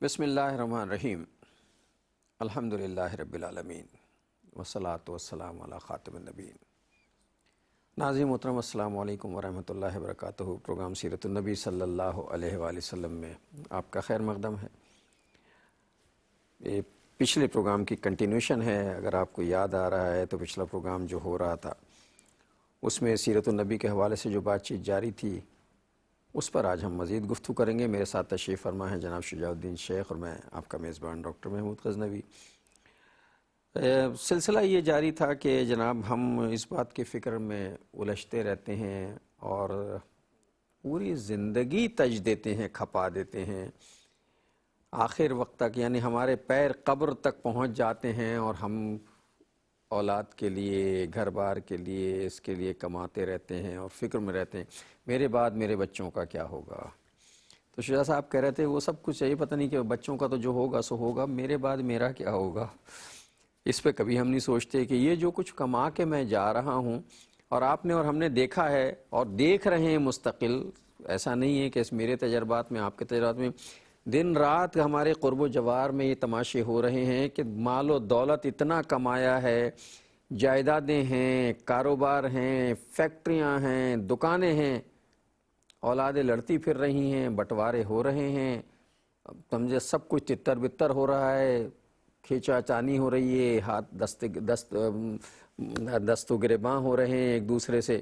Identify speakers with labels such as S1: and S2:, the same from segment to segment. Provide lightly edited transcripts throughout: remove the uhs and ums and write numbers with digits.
S1: بسم اللہ الرحمن الرحیم الحمدللہ رب العالمین والصلاة والسلام علی خاتم النبیین۔ ناظرین محترم السلام علیکم ورحمۃ اللہ وبرکاتہ۔ پروگرام سیرت النبی صلی اللہ علیہ وآلہ وسلم میں آپ کا خیر مقدم ہے۔ یہ پچھلے پروگرام کی کنٹینیوشن ہے۔ اگر آپ کو یاد آ رہا ہے تو پچھلا پروگرام جو ہو رہا تھا اس میں سیرت النبی کے حوالے سے جو بات چیت جاری تھی اس پر آج ہم مزید گفتگو کریں گے۔ میرے ساتھ تشریف فرما ہے جناب شجاع الدین شیخ اور میں آپ کا میزبان ڈاکٹر محمود غزنوی۔ سلسلہ یہ جاری تھا کہ جناب ہم اس بات کی فکر میں الجھتے رہتے ہیں اور پوری زندگی تج دیتے ہیں، کھپا دیتے ہیں، آخر وقت تک یعنی ہمارے پیر قبر تک پہنچ جاتے ہیں اور ہم اولاد کے لیے، گھر بار کے لیے، اس کے لیے کماتے رہتے ہیں اور فکر میں رہتے ہیں میرے بعد میرے بچوں کا کیا ہوگا۔ تو شجاع صاحب کہہ رہے تھے وہ سب کچھ یہی پتہ نہیں کہ بچوں کا تو جو ہوگا سو ہوگا، میرے بعد میرا کیا ہوگا۔ اس پہ کبھی ہم نہیں سوچتے کہ یہ جو کچھ کما کے میں جا رہا ہوں اور آپ نے اور ہم نے دیکھا ہے اور دیکھ رہے ہیں مستقل، ایسا نہیں ہے کہ اس میرے تجربات میں، آپ کے تجربات میں، دن رات ہمارے قرب و جوار میں یہ تماشے ہو رہے ہیں کہ مال و دولت اتنا کمایا ہے، جائیدادیں ہیں، کاروبار ہیں، فیکٹریاں ہیں، دکانیں ہیں، اولادیں لڑتی پھر رہی ہیں، بٹوارے ہو رہے ہیں، سمجھے سب کچھ تتر بتر ہو رہا ہے، کھینچا چانی ہو رہی ہے، ہاتھ دست و گریباں ہو رہے ہیں ایک دوسرے سے۔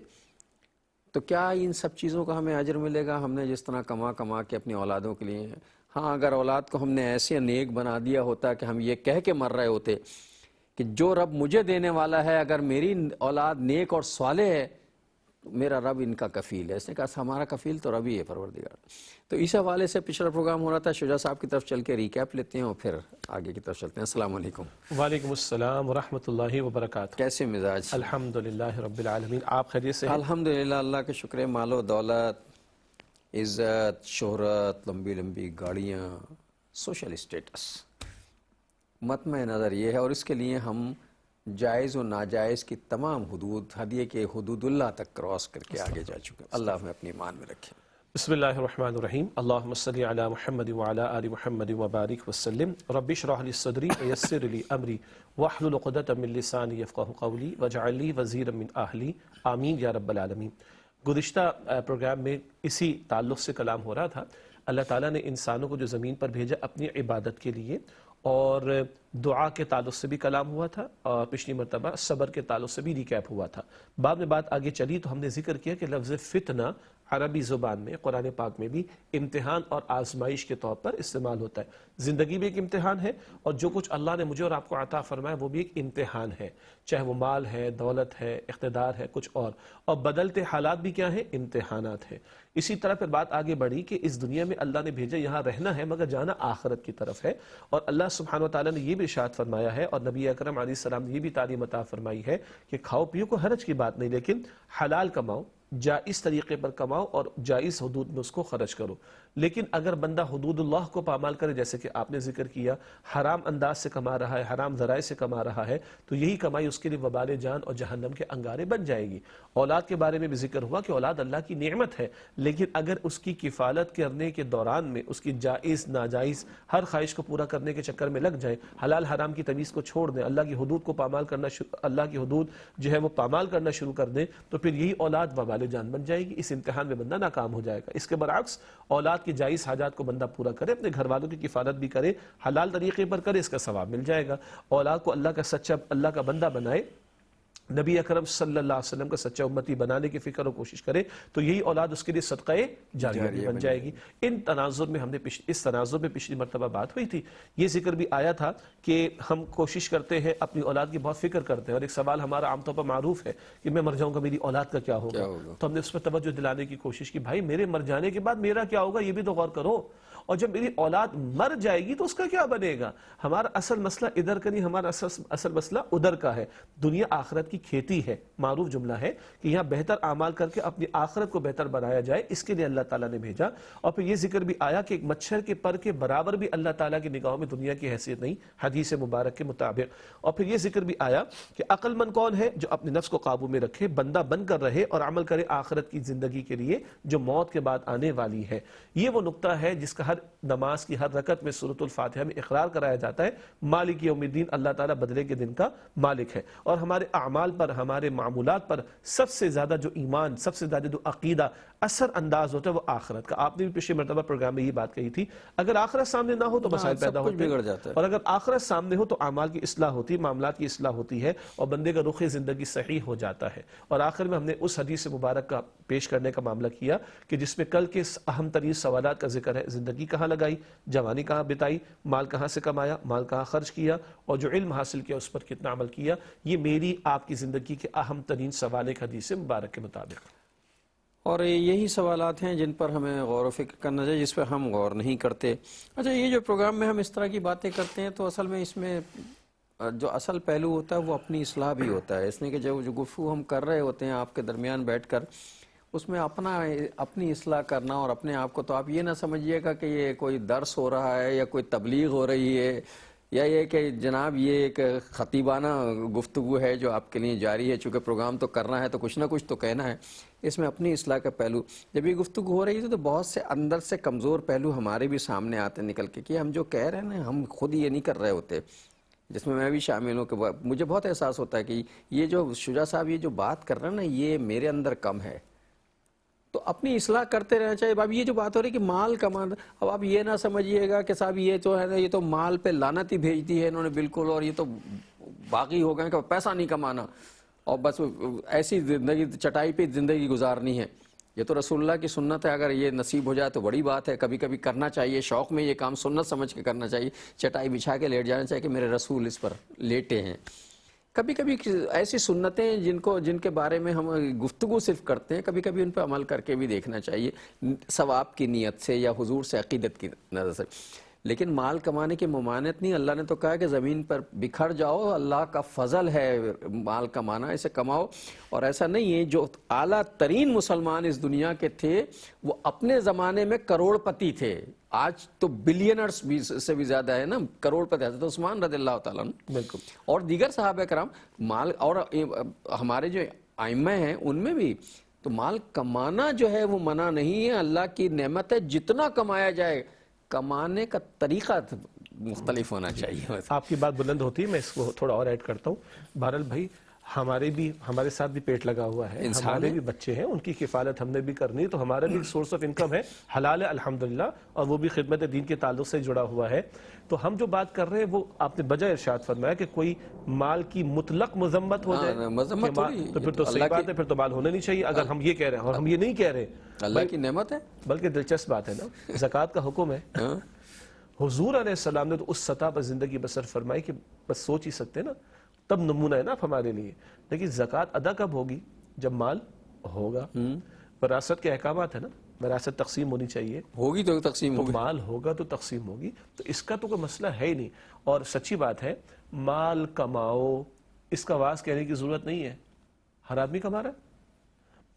S1: تو کیا ان سب چیزوں کا ہمیں اجر ملے گا؟ ہم نے جس طرح کما کے اپنی اولادوں کے لیے، ہاں اگر اولاد کو ہم نے ایسے نیک بنا دیا ہوتا کہ ہم یہ کہہ کے مر رہے ہوتے کہ جو رب مجھے دینے والا ہے اگر میری اولاد نیک اور صالح ہے میرا رب ان کا کفیل ہے۔ اس نے کہا ہمارا کفیل تو رب ہی ہے، پروردگار۔ تو اس حوالے سے پچھلا پروگرام ہو رہا تھا، شجاع صاحب کی طرف چل کے ریکیپ لیتے ہیں اور پھر آگے کی طرف چلتے ہیں۔ السلام علیکم۔
S2: وعلیکم السلام ورحمۃ اللہ وبرکاتہ۔
S1: کیسے مزاج؟
S2: الحمدللہ رب العالمین، آپ خیریت سے ہیں؟
S1: الحمدللہ، اللہ کا شکر ہے۔ مال و دولت، عزت، شہرت، لمبی لمبی گاڑیاں، سوشل اسٹیٹس، مطمع نظر یہ ہے، اور اس کے لیے ہم جائز و ناجائز کی تمام حدود، ہدیے کے حدود اللہ تک کراس کر کے آگے جا چکے ہیں۔ اللہ ہمیں اپنی ایمان میں رکھے۔
S2: بسم اللہ الرحمن الرحیم۔ اللہم صلی علی محمد وعلی آل محمد وبارک وسلم۔ رب اشرح لی صدری ویسر لی امری واحلل عقدۃ من لسانی یفقہوا قولی واجعل لی وزیرا من اہلی، آمین یا رب العالمین۔ گزشتہ پروگرام میں اسی تعلق سے کلام ہو رہا تھا۔ اللہ تعالیٰ نے انسانوں کو جو زمین پر بھیجا اپنی عبادت کے لیے، اور دعا کے تعلق سے بھی کلام ہوا تھا، اور پچھلی مرتبہ صبر کے تعلق سے بھی ریکیپ ہوا تھا۔ بعد میں بات آگے چلی تو ہم نے ذکر کیا کہ لفظ فتنہ عربی زبان میں، قرآن پاک میں بھی امتحان اور آزمائش کے طور پر استعمال ہوتا ہے۔ زندگی بھی ایک امتحان ہے، اور جو کچھ اللہ نے مجھے اور آپ کو عطا فرمایا وہ بھی ایک امتحان ہے، چاہے وہ مال ہے، دولت ہے، اقتدار ہے، کچھ اور بدلتے حالات بھی کیا ہیں؟ امتحانات ہیں۔ اسی طرح پھر بات آگے بڑھی کہ اس دنیا میں اللہ نے بھیجا، یہاں رہنا ہے مگر جانا آخرت کی طرف ہے، اور اللہ سبحانہ وتعالیٰ نے یہ بھی ارشاد فرمایا ہے، اور نبی اکرم علیہ السلام نے یہ بھی تعلیم عطا فرمائی ہے کہ کھاؤ پیو کو حرج کی بات نہیں، لیکن حلال کماؤ، جائز طریقے پر کماؤ اور جائز حدود میں اس کو خرچ کرو۔ لیکن اگر بندہ حدود اللہ کو پامال کرے، جیسے کہ آپ نے ذکر کیا، حرام انداز سے کما رہا ہے، حرام ذرائع سے کما رہا ہے، تو یہی کمائی اس کے لیے وبال جان اور جہنم کے انگارے بن جائے گی۔ اولاد کے بارے میں بھی ذکر ہوا کہ اولاد اللہ کی نعمت ہے، لیکن اگر اس کی کفالت کرنے کے دوران میں اس کی جائز ناجائز ہر خواہش کو پورا کرنے کے چکر میں لگ جائے، حلال حرام کی تمیز کو چھوڑ دیں، اللہ کی حدود کو پامال کرنا اللہ کی حدود جو ہے وہ پامال کرنا شروع کر دیں، تو پھر یہی اولاد وبال جان بن جائے گی۔ اس امتحان میں بندہ ناکام ہو جائے گا۔ اس کے برعکس اولاد کی جائز حاجات کو بندہ پورا کرے، اپنے گھر والوں کی کفالت بھی کرے، حلال طریقے پر کرے، اس کا ثواب مل جائے گا۔ اولاد کو اللہ کا سچا، اللہ کا بندہ بنائے، نبی اکرم صلی اللہ علیہ وسلم کا سچا امتی بنانے کی فکر و کوشش کرے، تو یہی اولاد اس کے لیے صدقہ جاریہ بھی بن جائے گی۔ اس تناظر میں پچھلی مرتبہ بات ہوئی تھی، یہ ذکر بھی آیا تھا کہ ہم کوشش کرتے ہیں، اپنی اولاد کی بہت فکر کرتے ہیں، اور ایک سوال ہمارا عام طور پر معروف ہے کہ میں مر جاؤں گا میری اولاد کا کیا ہوگا؟ تو ہم نے اس پر توجہ دلانے کی کوشش کی، بھائی میرے مر جانے کے بعد میرا کیا ہوگا یہ بھی تو غور کرو، اور جب میری اولاد مر جائے گی تو اس کا کیا بنے گا؟ ہمارا اصل مسئلہ ادھر کا نہیں، ہمارا اصل مسئلہ ادھر کا ہے۔ دنیا آخرت کی کھیتی ہے، معروف جملہ ہے کہ یہاں بہتر اعمال کر کے اپنی آخرت کو بہتر بنایا جائے، اس کے لیے اللہ تعالیٰ نے بھیجا۔ اور پھر یہ ذکر بھی آیا کہ ایک مچھر کے پر کے برابر بھی اللہ تعالیٰ کی نگاہوں میں دنیا کی حیثیت نہیں، حدیث مبارک کے مطابق۔ اور پھر یہ ذکر بھی آیا کہ عقل مند کون ہے؟ جو اپنے نفس کو قابو میں رکھے، بندہ بن کر رہے اور عمل کرے آخرت کی زندگی کے لیے جو موت کے بعد آنے والی ہے۔ یہ وہ نقطہ ہے جس کا ہر نماز کی ہر رکعت میں سورۃ الفاتحہ میں اقرار کرایا جاتا ہے مالک یوم الدین، اللہ تعالیٰ بدلے کے دن کا مالک ہے. اور ہمارے اعمال پر، ہمارے معمولات پر سب سے زیادہ جو ایمان، سب سے زیادہ جو عقیدہ اثر انداز ہوتا ہے وہ آخرت کا. آپ نے بھی پچھلے مرتبہ پروگرام میں یہ بات کہی تھی، اگر آخرت سامنے نہ ہو تو مسائل پیدا ہوتے ہیں، اور اگر آخرت سامنے ہو تو اعمال کی اصلاح ہوتی ہے، معاملات کی اصلاح ہوتی ہے، اور بندے کا رخ زندگی صحیح ہو جاتا ہے. اور آخر میں ہم نے اس حدیث مبارک کا پیش کرنے کا معاملہ کیا کہ جس میں کل کے اہم ترین سوالات کا ذکر ہے: زندگی کہاں لگائی، جوانی کہاں بتائی، مال کہاں سے کمایا، مال کہاں خرچ کیا، اور جو علم حاصل کیا اس پر کتنا عمل کیا. یہ میری آپ کی زندگی کے اہم ترین سوال ایک حدیث مبارک کے مطابق.
S1: اور یہی سوالات ہیں جن پر ہمیں غور و فکر کرنا چاہیے، جس پہ ہم غور نہیں کرتے. اچھا، یہ جو پروگرام میں ہم اس طرح کی باتیں کرتے ہیں تو اصل میں اس میں جو اصل پہلو ہوتا ہے وہ اپنی اصلاح بھی ہوتا ہے. اس لیے کہ جو گفتگو ہم کر رہے ہوتے ہیں آپ کے درمیان بیٹھ کر، اس میں اپنی اصلاح کرنا اور اپنے آپ کو، تو آپ یہ نہ سمجھیے گا کہ یہ کوئی درس ہو رہا ہے یا کوئی تبلیغ ہو رہی ہے، یا یہ کہ جناب یہ ایک خطیبانہ گفتگو ہے جو آپ کے لیے جاری ہے. چونکہ پروگرام تو کرنا ہے تو کچھ نہ کچھ تو کہنا ہے. اس میں اپنی اصلاح کا پہلو، جب یہ گفتگو ہو رہی ہے تو بہت سے اندر سے کمزور پہلو ہمارے بھی سامنے آتے نکل کے کہ ہم جو کہہ رہے ہیں نا، ہم خود یہ نہیں کر رہے ہوتے، جس میں بھی شامل ہوں. کہ مجھے بہت احساس ہوتا ہے کہ یہ جو شجاع صاحب یہ جو بات کر رہے ہیں نا، یہ میرے اندر کم ہے، تو اپنی اصلاح کرتے رہنا چاہیے. اب یہ جو بات ہو رہی ہے کہ مال کمانا، اب آپ یہ نہ سمجھیے گا کہ صاحب یہ تو ہے نا، یہ تو مال پہ لعنت ہی بھیج دی ہے انہوں نے بالکل، اور یہ تو باقی ہو گئے کہ پیسہ نہیں کمانا اور بس ایسی زندگی، چٹائی پہ زندگی گزارنی ہے. یہ تو رسول اللہ کی سنت ہے، اگر یہ نصیب ہو جائے تو بڑی بات ہے. کبھی کبھی کرنا چاہیے، شوق میں یہ کام سنت سمجھ کے کرنا چاہیے. چٹائی بچھا کے لیٹ جانا چاہیے کہ میرے رسول اس پر لیٹے ہیں. کبھی کبھی ایسی سنتیں جن کے بارے میں ہم گفتگو صرف کرتے ہیں، کبھی کبھی ان پہ عمل کر کے بھی دیکھنا چاہیے، ثواب کی نیت سے یا حضور سے عقیدت کی نظر سے. لیکن مال کمانے کی ممانعت نہیں. اللہ نے تو کہا کہ زمین پر بکھر جاؤ، اللہ کا فضل ہے مال کمانا، اسے کماؤ. اور ایسا نہیں ہے، جو اعلیٰ ترین مسلمان اس دنیا کے تھے وہ اپنے زمانے میں کروڑ پتی تھے. آج تو بلینرز سے بھی زیادہ ہے نا کروڑ پتی. حضرت عثمان رضی اللہ تعالیٰ
S2: بالکل،
S1: اور دیگر صحابہ کرام مال، اور ہمارے جو ائمہ ہیں ان میں بھی تو مال کمانا جو ہے وہ منع نہیں ہے، اللہ کی نعمت ہے. جتنا کمایا جائے، کمانے کا طریقہ مختلف ہونا چاہیے.
S2: آپ کی بات بلند ہوتی ہے، میں اس کو تھوڑا اور ایڈ کرتا ہوں. بہرحال بھائی، ہمارے ساتھ بھی پیٹ لگا ہوا ہے، ہمارے بھی بچے ہیں، ان کی کفالت ہم نے بھی کرنی ہے، تو ہمارا بھی سورس آف انکم ہے، حلال ہے الحمدللہ، اور وہ بھی خدمت دین کے تعلق سے جڑا ہوا ہے. تو ہم جو بات کر رہے ہیں وہ آپ نے بجائے ارشاد فرمایا کہ کوئی مال کی مطلق مذمت ہو جائے تو پھر تو صحیح بات ہے، پھر تو مال ہونا نہیں چاہیے. اگر ہم یہ کہہ رہے ہیں، اور ہم یہ نہیں کہہ رہے،
S1: اللہ کی نعمت ہے.
S2: بلکہ دلچسپ بات ہے نا، زکوٰۃ کا حکم ہے. حضور علیہ السلام نے تو اس سطح پر زندگی بسر فرمائی کہ بس سوچ ہی سکتے نا، تب نمونہ ہے نا ہمارے لیے. لیکن زکوٰۃ ادا کب ہوگی؟ جب مال ہوگا. وراثت کے احکامات ہے نا، وراثت تقسیم ہونی چاہیے،
S1: ہوگی تو تقسیم ہوگی،
S2: مال ہوگا تو تقسیم ہوگی. تو اس کا تو کوئی مسئلہ ہے ہی نہیں. اور سچی بات ہے، مال کماؤ، اس کا واز کہنے کی ضرورت نہیں ہے. ہر آدمی کما رہا ہے.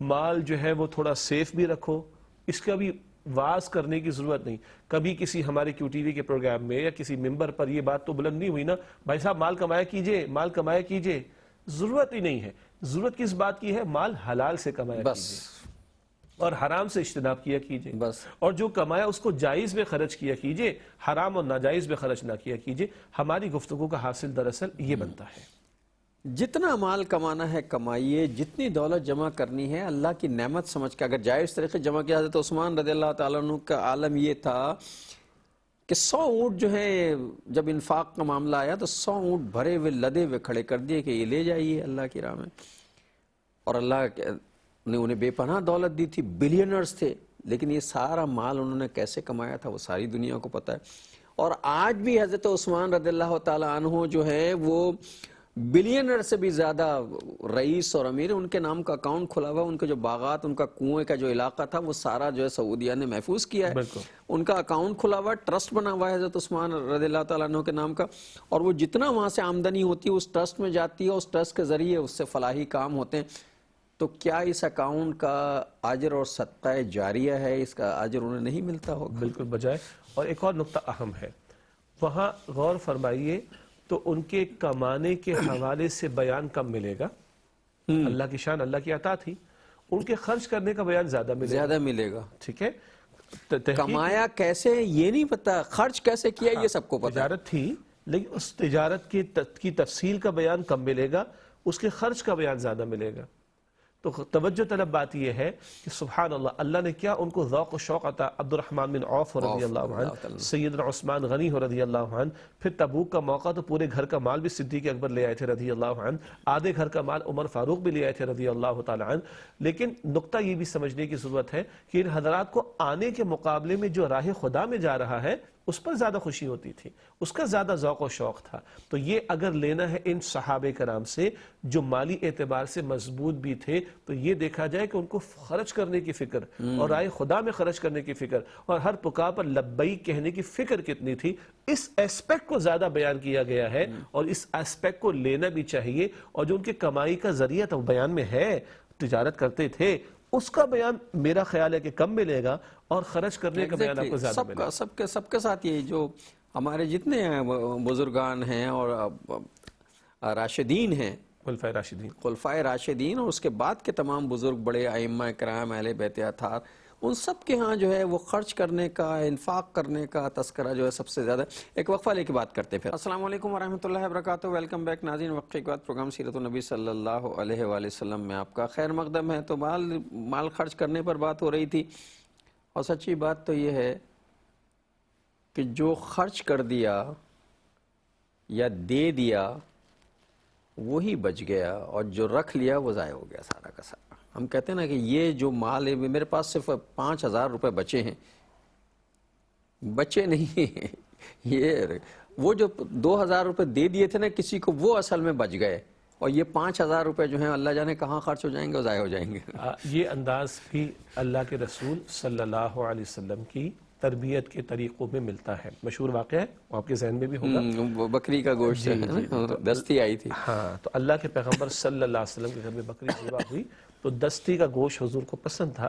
S2: مال جو ہے وہ تھوڑا سیف بھی رکھو، اس کا بھی واز کرنے کی ضرورت نہیں. کبھی کسی ہمارے کیو ٹی وی کے پروگرام میں یا کسی ممبر پر یہ بات تو بلند نہیں ہوئی نا، بھائی صاحب مال کمایا کیجئے، مال کمایا کیجئے. ضرورت ہی نہیں ہے. ضرورت کس بات کی ہے؟ مال حلال سے کمایا کیجئے اور حرام سے اجتناب کیا کیجئے. اور جو کمایا اس کو جائز میں خرچ کیا کیجئے، حرام اور ناجائز میں خرچ نہ کیا کیجئے. ہماری گفتگو کا حاصل دراصل یہ بنتا ہے.
S1: جتنا مال کمانا ہے کمائیے، جتنی دولت جمع کرنی ہے اللہ کی نعمت سمجھ کے، اگر جائز طریقے جمع کیا. حضرت عثمان رضی اللہ تعالیٰ عنہ کا عالم یہ تھا کہ 100 اونٹ جو ہیں، جب انفاق کا معاملہ آیا تو 100 اونٹ بھرے ہوئے لدے ہوئے کھڑے کر دیے کہ یہ لے جائیے اللہ کی راہ میں. اور اللہ نے انہیں بے پناہ دولت دی تھی، بلینرز تھے. لیکن یہ سارا مال انہوں نے کیسے کمایا تھا وہ ساری دنیا کو پتہ ہے. اور آج بھی حضرت عثمان رضی اللہ تعالیٰ عنہ جو ہے وہ بلینر سے بھی زیادہ رئیس اور امیر، ان کے نام کا اکاؤنٹ کھلا ہوا. ان کے جو باغات، ان کا کنویں کا جو علاقہ تھا وہ سارا جو ہے سعودیہ نے محفوظ کیا ہے. ان کا اکاؤنٹ کھلا ہوا، ٹرسٹ بنا ہوا ہے حضرت عثمان رضی اللہ تعالیٰ عنہ کے نام کا. اور وہ جتنا وہاں سے آمدنی ہوتی ہے اس ٹرسٹ میں جاتی ہے، اس ٹرسٹ کے ذریعے اس سے فلاحی کام ہوتے ہیں. تو کیا اس اکاؤنٹ کا اجر اور صدقہ جاریہ ہے؟ اس کا اجر انہیں نہیں ملتا ہوگا؟
S2: بالکل بجائے. اور ایک اور نقطہ اہم ہے، وہاں غور فرمائیے، تو ان کے کمانے کے حوالے سے بیان کم ملے گا. اللہ کی شان، اللہ کی عطا تھی. ان کے خرچ کرنے کا بیان زیادہ ملے گا.
S1: ملے گا.
S2: ٹھیک ہے.
S1: کمایا کیسے یہ نہیں پتا، خرچ کیسے کیا یہ سب کو پتا۔
S2: تجارت تھی، لیکن اس تجارت کی تفصیل کا بیان کم ملے گا، اس کے خرچ کا بیان زیادہ ملے گا۔ تو توجہ طلب بات یہ ہے کہ سبحان اللہ، اللہ نے کیا ان کو ذوق و شوق عطا۔ عبد الرحمن بن عوف رضی اللہ عنہ، سیدنا عثمان غنی رضی اللہ عنہ، پھر تبوک کا موقع تو پورے گھر کا مال بھی صدیق اکبر لے آئے تھے رضی اللہ عنہ، آدھے گھر کا مال عمر فاروق بھی لے آئے تھے رضی اللہ تعالی عنہ۔ لیکن نقطہ یہ بھی سمجھنے کی ضرورت ہے کہ ان حضرات کو آنے کے مقابلے میں جو راہ خدا میں جا رہا ہے اس پر زیادہ خوشی ہوتی تھی، اس کا زیادہ ذوق و شوق تھا۔ تو یہ اگر لینا ہے ان صحابہ کرام سے جو مالی اعتبار سے مضبوط بھی تھے، تو یہ دیکھا جائے کہ ان کو خرچ کرنے کی فکر اور رائے خدا میں خرچ کرنے کی فکر اور ہر پکار پر لبیک کہنے کی فکر کتنی تھی، اس ایسپیکٹ کو زیادہ بیان کیا گیا ہے اور اس ایسپیکٹ کو لینا بھی چاہیے۔ اور جو ان کے کمائی کا ذریعہ تھا وہ بیان میں ہے، تجارت کرتے تھے، اس کا بیان میرا خیال ہے کہ کم ملے گا اور خرچ کرنے کا بیان آپ کو زیادہ ملے گا۔
S1: سب کے ساتھ یہ جو ہمارے جتنے بزرگان ہیں اور راشدین ہیں، خلفائے راشدین اور اس کے بعد کے تمام بزرگ بڑے ائمہ کرام اہل بیت اطہار، ان سب کے ہاں جو ہے وہ خرچ کرنے کا، انفاق کرنے کا تذکرہ جو ہے سب سے زیادہ۔ ایک وقفہ لے کے بات کرتے پھر۔ السلام علیکم ورحمۃ اللہ وبرکاتہ، ویلکم بیک ناظرین۔ وقفے کے بعد پروگرام سیرت النبی صلی اللہ علیہ وآلہ وسلم میں آپ کا خیر مقدم ہے۔ تو مال خرچ کرنے پر بات ہو رہی تھی، اور سچی بات تو یہ ہے کہ جو خرچ کر دیا یا دے دیا وہی بچ گیا، اور جو رکھ لیا وہ ضائع ہو گیا سارا کا سارا۔ ہم کہتے ہیں نا کہ یہ جو مال ہے، میرے پاس صرف 5,000 روپے بچے ہیں، بچے نہیں یہ وہ جو 2,000 روپے دے دیے تھے نا کسی کو، وہ اصل میں بچ گئے، اور یہ 5,000 روپے جو ہیں اللہ جانے کہاں خرچ ہو جائیں گے اور ضائع ہو جائیں گے۔
S2: یہ انداز بھی اللہ کے رسول صلی اللہ علیہ وسلم کی تربیت کے طریقوں میں ملتا ہے۔ مشہور واقعہ ہے، وہ آپ کے ذہن میں بھی ہوگا،
S1: بکری کا گوشت دستی آئی تھی۔
S2: ہاں، تو اللہ کے پیغمبر صلی اللہ علیہ وسلم کے گھر میں بکری ذبح ہوئی تو دستی کا گوشت حضور کو پسند تھا،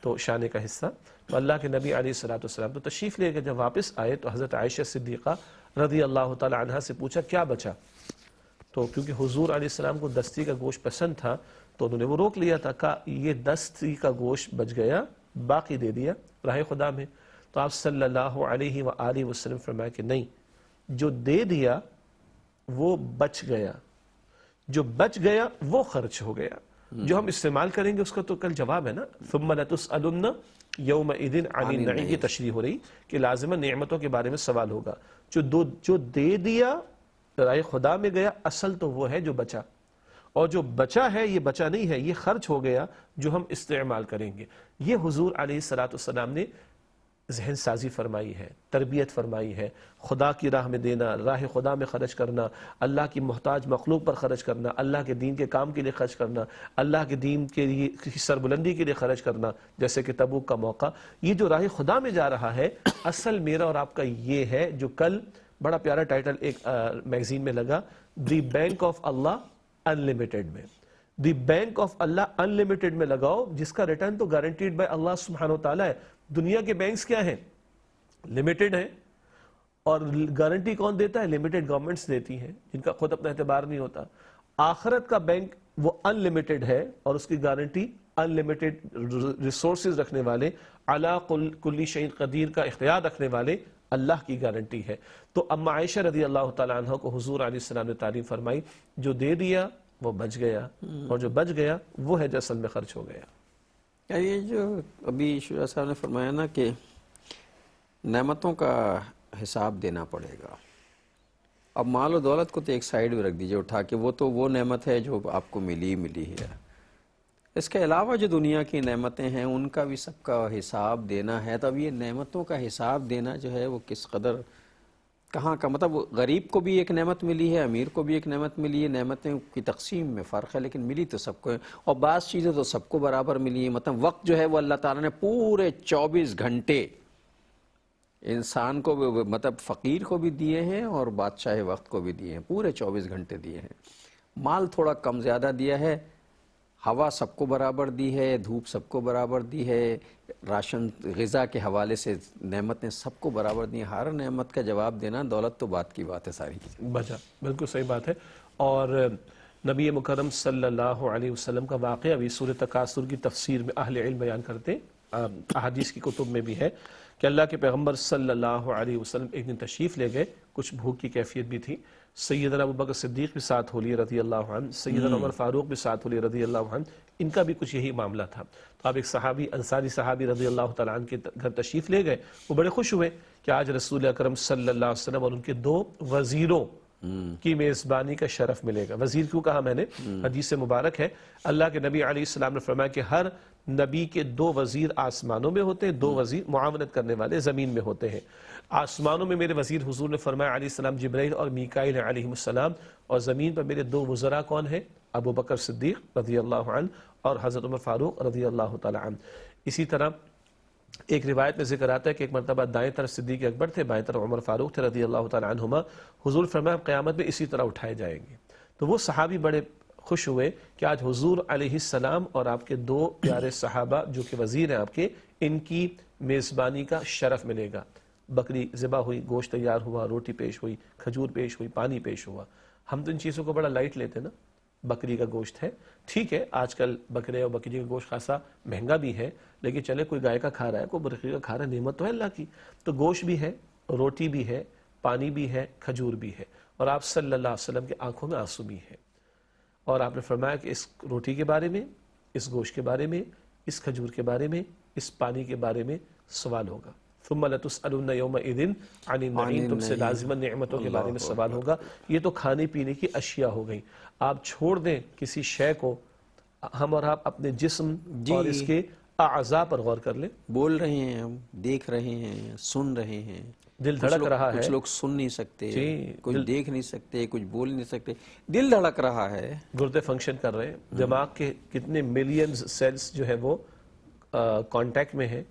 S2: تو شانے کا حصہ۔ تو اللہ کے نبی علیہ السلام تو تشریف لے کے جب واپس آئے تو حضرت عائشہ صدیقہ رضی اللہ تعالی عنہا سے پوچھا کیا بچا؟ تو کیونکہ حضور علیہ السلام کو دستی کا گوشت پسند تھا تو انہوں نے وہ روک لیا تھا، کہا یہ دستی کا گوشت بچ گیا، باقی دے دیا راہ خدا میں۔ تو آپ صلی اللہ علیہ وآلہ وسلم فرمایا کہ نہیں، جو دے دیا وہ بچ گیا، جو بچ گیا وہ خرچ ہو گیا، جو ہم استعمال کریں گے اس کا تو کل جواب ہے نا، ثم لتسألن یومئذ عن النعیم، کی تشریح ہو رہی کہ لازمہ نعمتوں کے بارے میں سوال ہوگا۔ جو دے دیا راہ خدا میں گیا، اصل تو وہ ہے جو بچا، اور جو بچا ہے یہ بچا نہیں ہے، یہ خرچ ہو گیا جو ہم استعمال کریں گے۔ یہ حضور علیہ السلام نے ذہن سازی فرمائی ہے، تربیت فرمائی ہے، خدا کی راہ میں دینا، راہ خدا میں خرچ کرنا، اللہ کی محتاج مخلوق پر خرچ کرنا، اللہ کے دین کے کام کے لیے خرچ کرنا، اللہ کے دین کے لیے سربلندی کے لیے خرچ کرنا، جیسے کہ تبوک کا موقع۔ یہ جو راہ خدا میں جا رہا ہے، اصل میرا اور آپ کا یہ ہے، جو کل بڑا پیارا ٹائٹل ایک میگزین میں لگا، the bank of Allah unlimited میں، the bank of Allah unlimited میں لگاؤ، جس کا ریٹرن تو گارنٹیڈ بائی اللہ سبحانہ وتعالی ہے۔ دنیا کے بینکس کیا ہیں؟ لمیٹڈ ہیں، اور گارنٹی کون دیتا ہے؟ لمیٹڈ گورنمنٹس دیتی ہیں جن کا خود اپنا اعتبار نہیں ہوتا۔ آخرت کا بینک وہ انلمیٹڈ ہے اور اس کی گارنٹی انلمیٹڈ ریسورسز رکھنے والے، علی کل شیء قدیر کا اختیار رکھنے والے اللہ کی گارنٹی ہے۔ تو اما عائشہ رضی اللہ تعالیٰ عنہ کو حضور علیہ السلام نے تعلیم فرمائی، جو دے دیا وہ بچ گیا، اور جو بچ گیا وہ ہے جو اصل میں خرچ ہو گیا۔
S1: یہ جو ابھی شجاع صاحب نے فرمایا نا کہ نعمتوں کا حساب دینا پڑے گا، اب مال و دولت کو تو ایک سائیڈ میں رکھ دیجئے اٹھا کے، وہ تو وہ نعمت ہے جو آپ کو ملی ہے۔ اس کے علاوہ جو دنیا کی نعمتیں ہیں ان کا بھی سب کا حساب دینا ہے۔ تب یہ نعمتوں کا حساب دینا جو ہے وہ کس قدر کہاں کا، مطلب غریب کو بھی ایک نعمت ملی ہے، امیر کو بھی ایک نعمت ملی ہے، نعمتیں کی تقسیم میں فرق ہے لیکن ملی تو سب کو ہے، اور بعض چیزیں تو سب کو برابر ملی ہیں۔ مطلب وقت جو ہے وہ اللہ تعالیٰ نے پورے 24 گھنٹے انسان کو مطلب فقیر کو بھی دیے ہیں اور بادشاہ وقت کو بھی دیے ہیں، پورے 24 گھنٹے دیے ہیں۔ مال تھوڑا کم زیادہ دیا ہے، ہوا سب کو برابر دی ہے، دھوپ سب کو برابر دی ہے، راشن غذا کے حوالے سے نعمتیں سب کو برابر دی ہیں۔ ہر نعمت کا جواب دینا دولت تو بات کی بات ہے ساری۔
S2: بچا، بالکل صحیح بات ہے۔ اور نبی مکرم صلی اللہ علیہ وسلم کا واقعہ بھی سورۃ تکاثر کی تفسیر میں اہل علم بیان کرتے احادیث کی کتب میں بھی ہے کہ اللہ کے پیغمبر صلی اللہ علیہ وسلم ایک دن تشریف لے گئے، کچھ بھوک کی کیفیت بھی تھی، سیدنا ابوبکر صدیق بھی ساتھ ہو لیے رضی اللہ عنہ، سیدنا عمر فاروق بھی ساتھ ہو لیے رضی اللہ عنہ، ان کا بھی کچھ یہی معاملہ تھا۔ تو آپ ایک صحابی، انصاری صحابی رضی اللہ تعالیٰ عنہ کے گھر تشریف لے گئے، وہ بڑے خوش ہوئے کہ آج رسول اکرم صلی اللہ علیہ وسلم اور ان کے 2 وزیروں کی میزبانی کا شرف ملے گا۔ وزیر کیوں کہا میں نے؟ حدیث مبارک ہے، اللہ کے نبی علیہ السلام نے فرمایا کہ ہر نبی کے 2 وزیر آسمانوں میں ہوتے ہیں، 2 وزیر معاونت کرنے والے زمین میں ہوتے ہیں۔ آسمانوں میں میرے وزیر حضور نے فرمایا علیہ السلام جبرائیل اور میکائیل علیہ السلام، اور زمین پر میرے 2 وزراء کون ہیں؟ ابو بکر صدیق رضی اللہ عنہ اور حضرت عمر فاروق رضی اللہ تعالی عنہ۔ اسی طرح ایک روایت میں ذکر آتا ہے کہ ایک مرتبہ دائیں طرف صدیق اکبر تھے، بائیں طرف عمر فاروق تھے رضی اللہ تعالی عنہما، حضور فرمایا قیامت میں اسی طرح اٹھائے جائیں گے۔ تو وہ صحابی بڑے خوش ہوئے کہ آج حضور علیہ السلام اور آپ کے 2 پیارے صحابہ جو کہ وزیر ہیں آپ کے، ان کی میزبانی کا شرف ملے گا۔ بکری ذبح ہوئی، گوشت تیار ہوا، روٹی پیش ہوئی، کھجور پیش ہوئی، پانی پیش ہوا۔ ہم تو ان چیزوں کو بڑا لائٹ لیتے نا، بکری کا گوشت ہے، ٹھیک ہے آج کل بکرے اور بکری کا گوشت خاصا مہنگا بھی ہے، لیکن چلے کوئی گائے کا کھا رہا ہے، کوئی بکری کا کھا رہا ہے، نعمت تو ہے اللہ کی۔ تو گوشت بھی ہے، روٹی بھی ہے، پانی بھی ہے، کھجور بھی ہے، اور آپ صلی اللہ علیہ وسلم کے آنکھوں میں آنسو بھی ہے، اور آپ نے فرمایا کہ اس روٹی کے بارے میں، اس گوشت کے بارے میں، اس کھجور کے بارے میں، اس پانی کے بارے میں سوال ہوگا۔ ثم لتسألن یومئذ عن النعیم، تم سے لازماً نعمتوں کے بارے میں سوال ہوگا۔ یہ تو کھانے پینے کی اشیاء ہو گئی، آپ چھوڑ دیں کسی شے کو، ہم اور آپ اپنے جسم اور اس کے اعضاء پر غور کر لیں۔
S1: بول رہے ہیں، ہم دیکھ رہے ہیں، سن رہے ہیں،
S2: دل دھڑک رہا ہے،
S1: کچھ لوگ سن نہیں سکتے،
S2: جی،
S1: کچھ دیکھ نہیں سکتے، کچھ بول نہیں سکتے، دل دھڑک رہا ہے،
S2: گردے فنکشن کر رہے ہیں، دماغ کے کتنے ملینز سیلز جو ہے وہ کانٹیکٹ میں ہیں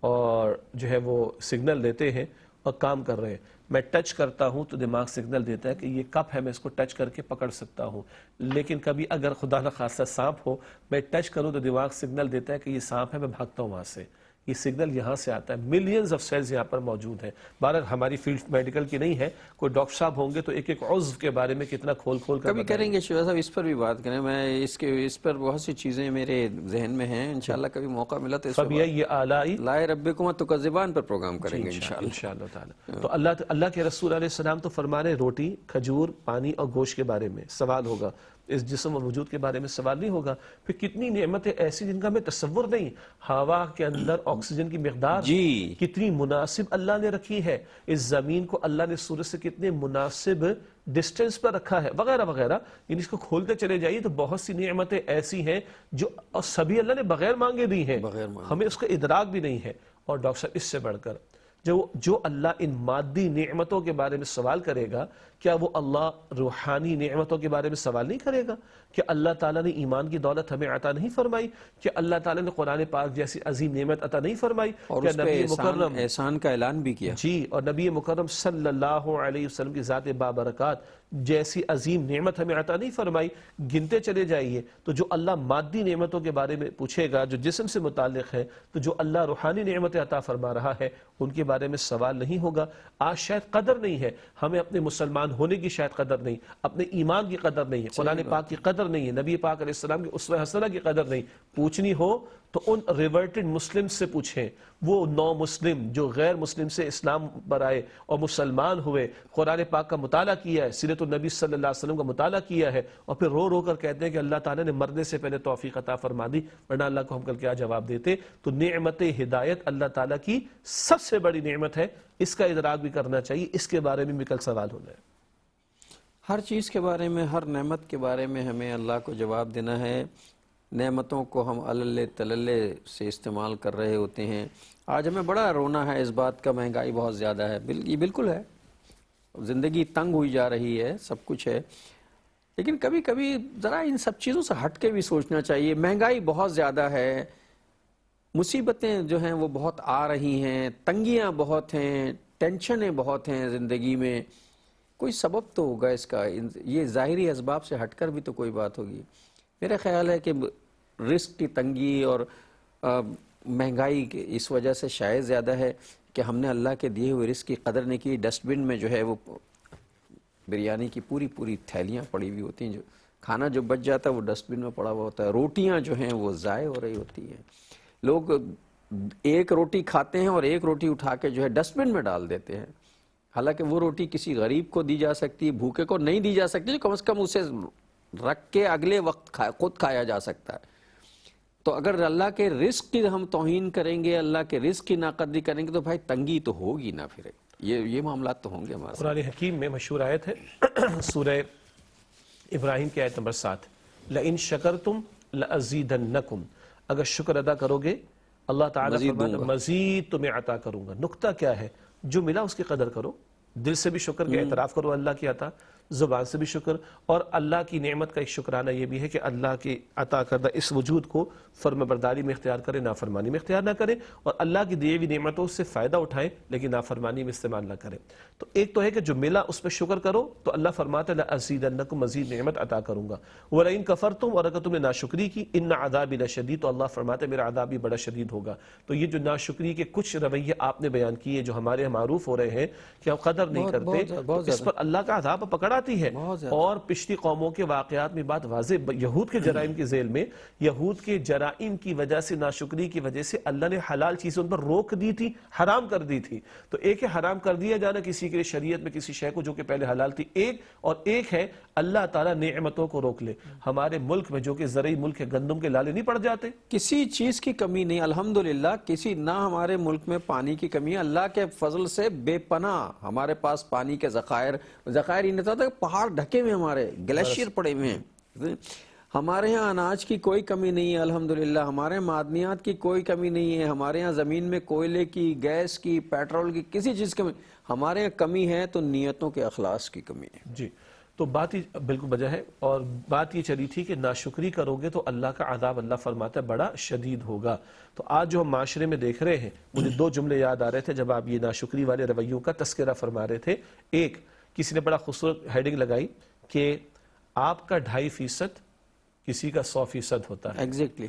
S2: اور جو ہے وہ سگنل دیتے ہیں اور کام کر رہے ہیں۔ میں ٹچ کرتا ہوں تو دماغ سگنل دیتا ہے کہ یہ کپ ہے، میں اس کو ٹچ کر کے پکڑ سکتا ہوں، لیکن کبھی اگر خدا نخواستہ سانپ ہو، میں ٹچ کروں تو دماغ سگنل دیتا ہے کہ یہ سانپ ہے، میں بھاگتا ہوں وہاں سے۔ یہ سگنل یہاں سے آتا ہے، ملینز آف سیلز یہاں پر موجود ہیں۔ بہرحال ہماری فیلڈ میڈیکل کی نہیں ہے، کوئی ڈاکٹر صاحب ہوں گے تو ایک ایک عضو کے بارے میں کتنا کھول کھول کر
S1: کبھی کریں گے شیوا صاحب، اس پر بھی بات کریں، میں اس پر بہت سی چیزیں میرے ذہن میں ہیں، انشاءاللہ کبھی موقع ملا تو اس پر
S2: فَبِأَيِّ آلَاءِ
S1: لائے ربکما تکذبان پر پروگرام کریں گے انشاءاللہ۔
S2: انشاءاللہ تعالی۔ تو اللہ کے رسول علیہ السلام تو فرما رہے روٹی، کھجور، پانی اور گوشت کے بارے میں سوال ہوگا، اس جسم اور وجود کے بارے میں سوال نہیں ہوگا۔ پھر کتنی نعمتیں ایسی جن کا ہمیں تصور نہیں، ہوا کے اندر آکسیجن کی مقدار کتنی مناسب اللہ نے رکھی ہے، اس زمین کو اللہ نے سورج سے کتنے مناسب ڈسٹنس پر رکھا ہے، وغیرہ وغیرہ۔ یعنی اس کو کھولتے چلے جائیے تو بہت سی نعمتیں ایسی ہیں جو سبھی اللہ نے بغیر مانگے دی ہیں، ہمیں اس کا ادراک بھی نہیں ہے۔ اور ڈاکٹر صاحب اس سے بڑھ کر جو اللہ ان مادی نعمتوں کے بارے میں سوال کرے گا، کیا وہ اللہ روحانی نعمتوں کے بارے میں سوال نہیں کرے گا؟ کہ اللہ تعالیٰ نے ایمان کی دولت ہمیں عطا نہیں فرمائی؟ کہ اللہ تعالیٰ نے قرآن پاک جیسی عظیم نعمت عطا نہیں فرمائی؟
S1: اور
S2: کیا
S1: اس پہ احسان کا اعلان بھی کیا؟
S2: جی، اور نبی مکرم صلی اللہ علیہ وسلم کی ذات بابرکات جیسی عظیم نعمت ہمیں عطا نہیں فرمائی؟ گنتے چلے جائیے تو جو اللہ مادی نعمتوں کے بارے میں پوچھے گا جو جسم سے متعلق ہے، تو جو اللہ روحانی نعمت عطا فرما رہا ہے ان کے بارے میں سوال نہیں ہوگا۔ آج شاید قدر نہیں ہے ہمیں، اپنے مسلمان ہونے کی شاید قدر نہیں، اپنے ایمان کی قدر نہیں ہے، قرآن پاک کی قدر نہیں ہے، نبی پاک علیہ السلام کی اسوہ حسنہ کی قدر نہیں۔ پوچھنی ہو تو ان ریورٹڈ مسلم سے پوچھیں، وہ نو مسلم جو غیر مسلم سے اسلام پر آئے اور مسلمان ہوئے، قرآن پاک کا مطالعہ کیا ہے، سیرت النبی صلی اللہ علیہ وسلم کا مطالعہ کیا ہے، اور پھر رو رو کر کہتے ہیں کہ اللہ تعالیٰ نے مرنے سے پہلے توفیق عطا فرما دی، ورنہ اللہ کو ہم کل کیا جواب دیتے؟ تو نعمت ہدایت اللہ تعالیٰ کی سب سے بڑی نعمت ہے، اس کا ادراک بھی کرنا چاہیے، اس کے بارے میں بھی کل سوال ہونا ہے۔
S1: ہر چیز کے بارے میں، ہر نعمت کے بارے میں ہمیں اللہ کو جواب دینا ہے۔ نعمتوں کو ہم عللے تللے سے استعمال کر رہے ہوتے ہیں۔ آج ہمیں بڑا رونا ہے اس بات کا، مہنگائی بہت زیادہ ہے، یہ بالکل ہے، زندگی تنگ ہوئی جا رہی ہے، سب کچھ ہے، لیکن کبھی کبھی ذرا ان سب چیزوں سے ہٹ کے بھی سوچنا چاہیے۔ مہنگائی بہت زیادہ ہے، مصیبتیں جو ہیں وہ بہت آ رہی ہیں، تنگیاں بہت ہیں، ٹینشنیں بہت ہیں زندگی میں، کوئی سبب تو ہوگا اس کا، یہ ظاہری اسباب سے ہٹ کر بھی تو کوئی بات ہوگی۔ میرا خیال ہے کہ رزق کی تنگی اور مہنگائی اس وجہ سے شاید زیادہ ہے کہ ہم نے اللہ کے دیے ہوئے رزق کی قدر نہیں کی۔ ڈسٹ بن میں جو ہے وہ بریانی کی پوری تھیلیاں پڑی ہوئی ہوتی ہیں، جو کھانا جو بچ جاتا ہے وہ ڈسٹ بن میں پڑا ہوا ہوتا ہے، روٹیاں جو ہیں وہ ضائع ہو رہی ہوتی ہیں، لوگ ایک روٹی کھاتے ہیں اور ایک روٹی اٹھا کے جو ہے ڈسٹ بن میں ڈال دیتے ہیں، حالانکہ وہ روٹی کسی غریب کو دی جا سکتی ہے، بھوکے کو نہیں دی جا سکتی، کم از کم اسے رکھ کے اگلے وقت خود کھایا جا سکتا ہے۔ تو اگر اللہ کے رزق کی ہم توہین کریں گے، اللہ کے رزق کی ناقدری کریں گے تو بھائی تنگی تو ہوگی نا، پھر یہ معاملات تو ہوں گے ہمارے ساتھ۔
S2: قرآن حکیم میں مشہور آیت ہے سورہ ابراہیم کی آیت نمبر 7، لَإِن شَكَرْتُمْ لَأَزِيدَنَّكُمْ، اگر شکر ادا کرو گے اللہ تعالیٰ فرماتا مزید تمہیں عطا کروں گا۔ نقطہ کیا ہے؟ جو ملا اس کی قدر کرو، دل سے بھی شکر کے اعتراف کرو اللہ کی عطا، زبان سے بھی شکر، اور اللہ کی نعمت کا ایک شکرانہ یہ بھی ہے کہ اللہ کی عطا کردہ اس وجود کو فرم برداری میں اختیار کرے، نافرمانی میں اختیار نہ کرے، اور اللہ کی دی ہوئی نعمتوں سے فائدہ اٹھائیں لیکن نافرمانی میں استعمال نہ کریں۔ تو ایک تو ہے کہ جو ملا اس پہ شکر کرو، تو اللہ فرماتا ہے لَأَزِيدَنَّكُمْ، مزید نعمت عطا کروں گا۔ وَلَئِن كَفَرْتُمْ، اور اگر تم نے ناشکری کی، إِنَّ عَذَابِي لَشَدِيدٌ، تو اللہ فرماتا ہے میرا عذاب بھی بڑا شدید ہوگا۔ تو یہ جو ناشکری کے کچھ رویے آپ نے بیان کیے جو ہمارے معروف ہو رہے ہیں کہ ہم قدر نہیں کرتے، تو اس پر اللہ کا عذاب پکڑ آتی ہے۔ اور پچھلی قوموں کے واقعات میں بات واضح، یہود کے جرائم کے ذیل میں، یہود کے جرائم کی وجہ سے، ناشکری کی وجہ سے اللہ نے حلال چیزیں ان پر روک دی تھی، حرام کر دی تھی۔ تو ایک ہے حرام کر دیا جانا کسی کے شریعت میں کسی شے کو جو کہ پہلے حلال تھی، ایک ہے اللہ تعالیٰ نعمتوں کو روک لے۔ ہمارے ملک میں جو کہ زرعی ملک ہے، گندم کے لالے نہیں پڑ جاتے،
S1: کسی چیز کی کمی نہیں الحمدللہ، نہ ہمارے ملک میں پانی کی کمی ہے، اللہ کے فضل سے بے پناہ ہمارے پاس پانی کے ذخائر ہی نہیں تھا، پہاڑ ڈھکے ہوئے، ہمارے گلیشیئر پڑے ہوئے ہیں۔ ہمارے ہاں اناج کی کوئی کمی نہیں ہے الحمدللہ، ہمارے معدنیات کی کوئی کمی نہیں ہے، ہمارے ہاں زمین میں کوئلے کی، گیس کی، پیٹرول کی، کسی چیز کی کمی، ہمارے ہاں کمی ہے تو نیتوں کے اخلاص کی کمی ہے۔
S2: جی، تو بات ہی بالکل بجا ہے، اور بات یہ چلی تھی کہ ناشکری کرو گے تو اللہ کا عذاب اللہ فرماتا ہے بڑا شدید ہوگا۔ تو آج جو ہم معاشرے میں دیکھ رہے ہیں، مجھے دو جملے یاد آ رہے تھے جب آپ یہ ناشکری والے رویوں کا تذکرہ فرما رہے تھے۔ ایک، کسی نے بڑا خوبصورت ہیڈنگ لگائی کہ آپ کا 2.5% کسی کا 100% ہوتا ہے۔
S1: ایگزیکٹلی،